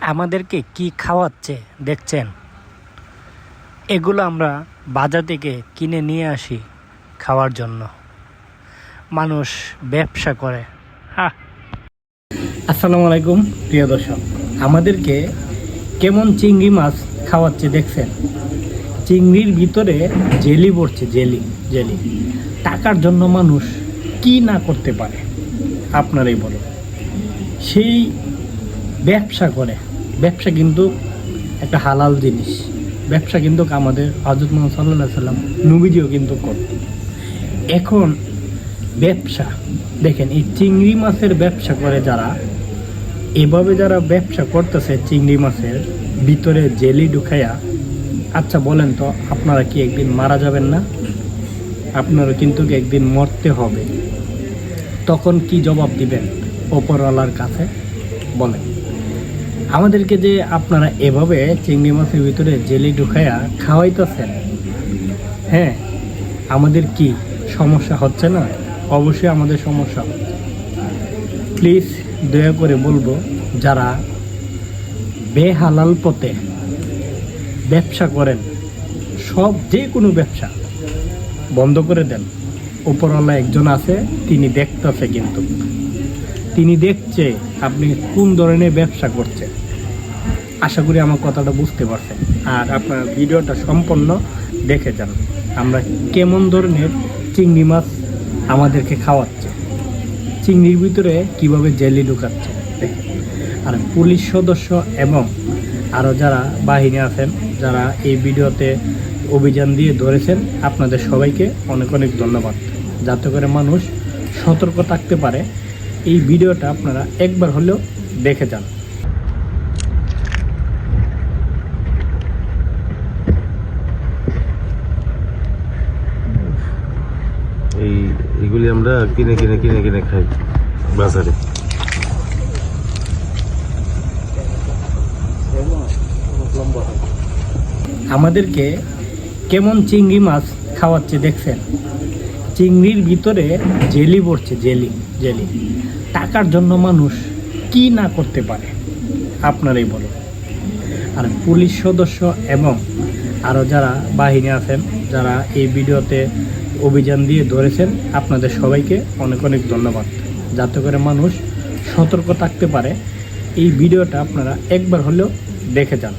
আমাদেরকে কি খাওয়াচ্ছে দেখছেন? এগুলো আমরা বাজার থেকে কিনে নিয়ে আসি খাওয়ার জন্য। মানুষ ব্যবসা করে। আসসালামু আলাইকুম প্রিয় দর্শক, আমাদেরকে কেমন চিংড়ি মাছ খাওয়াচ্ছে দেখছেন? চিংড়ির ভিতরে জেলি পড়ছে, জেলি জেলি। টাকার জন্য মানুষ কি না করতে পারে আপনারাই বলো। সেই ব্যবসা করে। ব্যবসা কিন্তু একটা হালাল জিনিস। ব্যবসা কিন্তু আমাদের হযরত মুহাম্মদ সাল্লাল্লাহু আলাইহি সাল্লাম নবীজিও কিন্তু করত। এখন ব্যবসা দেখেন, এই চিংড়ি মাছের ব্যবসা করে যারা, এভাবে যারা ব্যবসা করতেছে চিংড়ি মাছের ভিতরে জেলি ঢুকাইয়া, আচ্ছা বলেন তো, আপনারা কি একদিন মারা যাবেন না? আপনারা কিন্তু একদিন মরতে হবে। তখন কি জবাব দিবেন ওপরওয়ালার কাছে বলেন? আমাদেরকে যে আপনারা এভাবে চিংড়ি মাছের ভিতরে জেলি ঢুকাইয়া খাওয়াইতেছেন, হ্যাঁ, আমাদের কি সমস্যা হচ্ছে না? অবশ্যই আমাদের সমস্যা হচ্ছে। প্লিজ দয়া করে বলবো, যারা বেহালাল পথে ব্যবসা করেন, সব যে কোনো ব্যবসা বন্ধ করে দেন। উপরওয়ালা একজন আছে, তিনি দেখতেছে, কিন্তু তিনি দেখছে আপনি কোন ধরনের ব্যবসা করছেন। আশা করি আমার কথাটা বুঝতে পারছেন। আর আপনার ভিডিওটা সম্পূর্ণ দেখে যান, আমরা কেমন ধরনের চিংড়ি মাছ আমাদেরকে খাওয়াচ্ছে, চিংড়ির ভিতরে কিভাবে জেলি ঢুকাচ্ছে। আর পুলিশ সদস্য এবং আরও যারা বাহিনী আছেন, যারা এই ভিডিওতে অভিযান দিয়ে ধরেছেন, আপনাদের সবাইকে অনেক অনেক ধন্যবাদ। যাতে করে মানুষ সতর্ক থাকতে পারে। এই ভিডিওটা আপনারা একবার হলেও দেখে যান। এগুলি আমরা কিনে কিনে খাই বাজারে। আমাদেরকে কেমন চিংড়ি মাছ খাওয়াচ্ছে দেখছেন? চিংড়ির ভিতরে জেলি পড়ছে, জেলি জেলি। টাকার জন্য মানুষ কি না করতে পারে আপনারাই বলো। আর পুলিশ সদস্য এবং আরও যারা বাহিনী আছেন, যারা এই ভিডিওতে অভিযান দিয়ে ধরেছেন, আপনাদের সবাইকে অনেক অনেক ধন্যবাদ। যাতে করে মানুষ সতর্ক থাকতে পারে। এই ভিডিওটা আপনারা একবার হলেও দেখে যান।